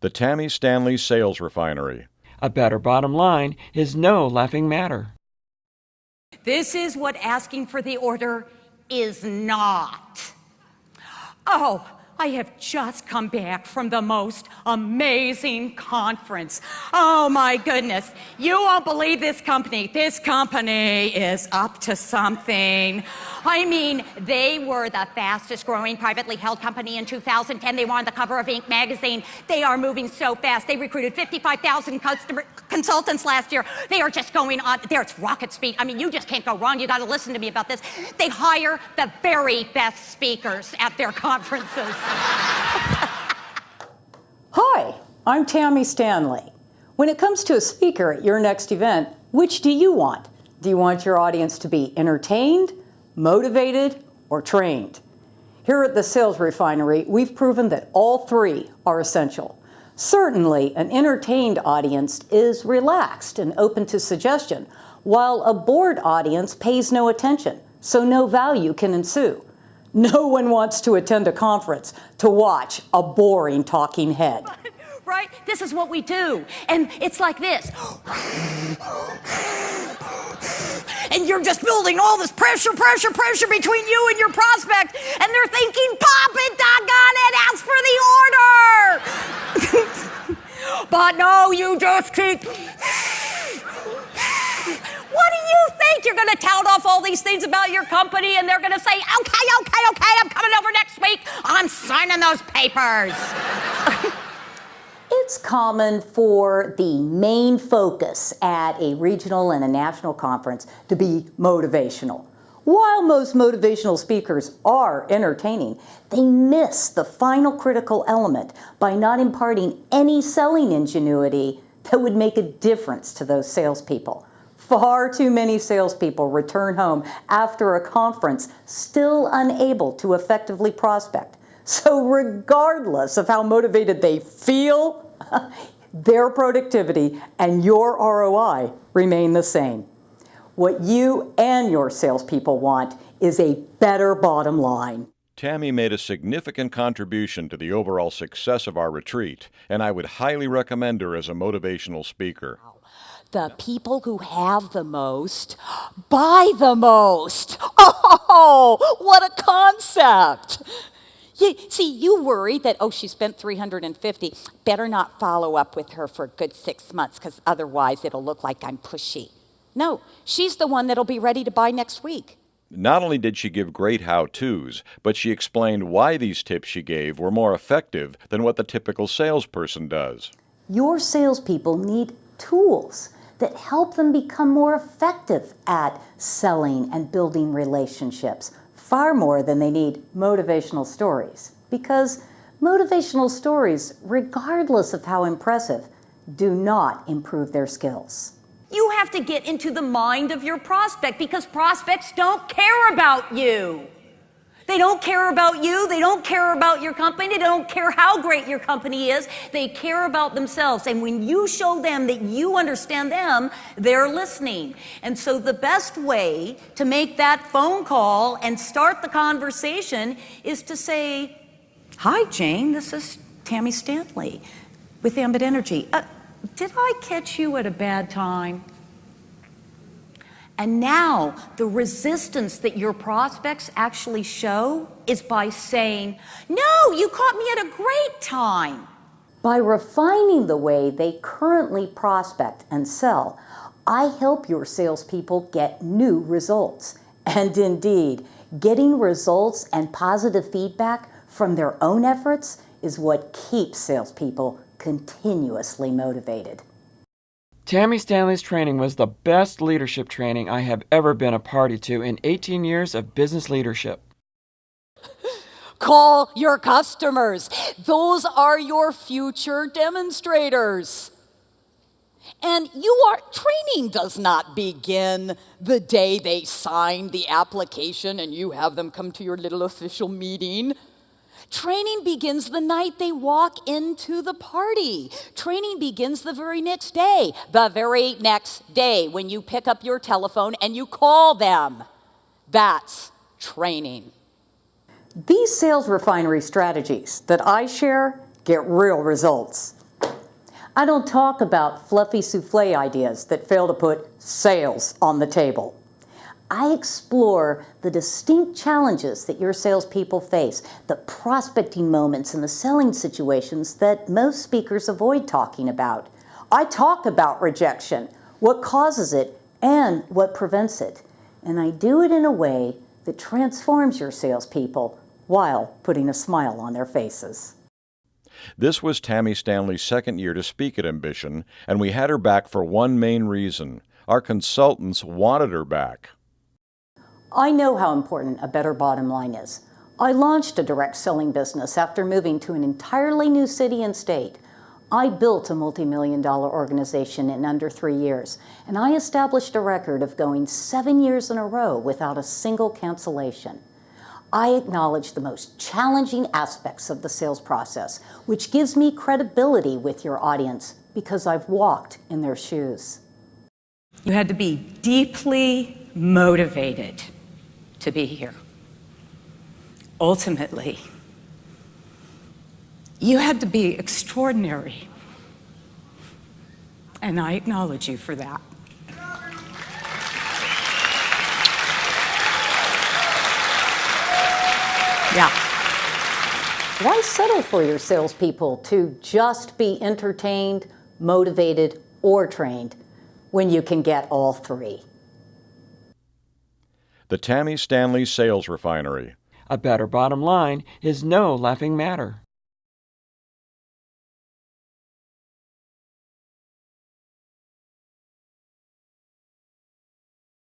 The Tammy Stanley Sales Refinery. A better bottom line is no laughing matter. This is what asking for the order is not. Oh, I have just come back from the most amazing conference. Oh my goodness. You won't believe this company. This company is up to something. I mean, they were the fastest growing privately held company in 2010. They were on the cover of Inc. magazine. They are moving so fast. They recruited 55,000 consultants last year. They are just going on. It's rocket speed. I mean, you just can't go wrong. You got to listen to me about this. They hire the very best speakers at their conferences. Hi, I'm Tammy Stanley. When it comes to a speaker at your next event, which do you want? Do you want your audience to be entertained, motivated, or trained? Here at the Sales Refinery, we've proven that all three are essential. Certainly, an entertained audience is relaxed and open to suggestion, while a bored audience pays no attention, so no value can ensue. No one wants to attend a conference to watch a boring talking head. Right? This is what we do. And it's like this. And you're just building all this pressure between you and your prospect. And they're thinking, pop it, doggone it, ask for the order. But no, you just keep... What do you think? You're going to tout off all these things about your company, and they're going to say, okay, I'm coming over next week. I'm signing those papers. It's common for the main focus at a regional and a national conference to be motivational. While most motivational speakers are entertaining, they miss the final critical element by not imparting any selling ingenuity that would make a difference to those salespeople. Far too many salespeople return home after a conference still unable to effectively prospect. So regardless of how motivated they feel, their productivity and your ROI remain the same. What you and your salespeople want is a better bottom line. Tammy made a significant contribution to the overall success of our retreat, and I would highly recommend her as a motivational speaker. The people who have the most buy the most. Oh, what a concept. You worry that, she spent $350. Better not follow up with her for a good 6 months, because otherwise it'll look like I'm pushy. No, she's the one that'll be ready to buy next week. Not only did she give great how-tos, but she explained why these tips she gave were more effective than what the typical salesperson does. Your salespeople need tools that help them become more effective at selling and building relationships, far more than they need motivational stories. Because motivational stories, regardless of how impressive, do not improve their skills. You have to get into the mind of your prospect, because prospects don't care about you. They don't care about you. They don't care about your company. They don't care how great your company is. They care about themselves. And when you show them that you understand them, they're listening. And so the best way to make that phone call and start the conversation is to say, "Hi, Jane, this is Tammy Stanley with Ambit Energy. Did I catch you at a bad time?" And now the resistance that your prospects actually show is by saying, "No, you caught me at a great time." By refining the way they currently prospect and sell, I help your salespeople get new results. And indeed, getting results and positive feedback from their own efforts is what keeps salespeople continuously motivated. Tammy Stanley's training was the best leadership training I have ever been a party to in 18 years of business leadership. Call your customers. Those are your future demonstrators. And training does not begin the day they sign the application and you have them come to your little official meeting. Training begins the night they walk into the party. Training begins the very next day. The very next day when you pick up your telephone and you call them. That's training. These sales refinery strategies that I share get real results. I don't talk about fluffy souffle ideas that fail to put sales on the table. I explore the distinct challenges that your salespeople face, the prospecting moments and the selling situations that most speakers avoid talking about. I talk about rejection, what causes it, and what prevents it. And I do it in a way that transforms your salespeople while putting a smile on their faces. This was Tammy Stanley's second year to speak at Ambition, and we had her back for one main reason. Our consultants wanted her back. I know how important a better bottom line is. I launched a direct selling business after moving to an entirely new city and state. I built a multi-million-dollar organization in under 3 years, and I established a record of going 7 years in a row without a single cancellation. I acknowledge the most challenging aspects of the sales process, which gives me credibility with your audience because I've walked in their shoes. You had to be deeply motivated to be here. Ultimately, you had to be extraordinary. And I acknowledge you for that. Yeah. Why settle for your salespeople to just be entertained, motivated, or trained when you can get all three? The Tammy Stanley Sales Refinery. A better bottom line is no laughing matter.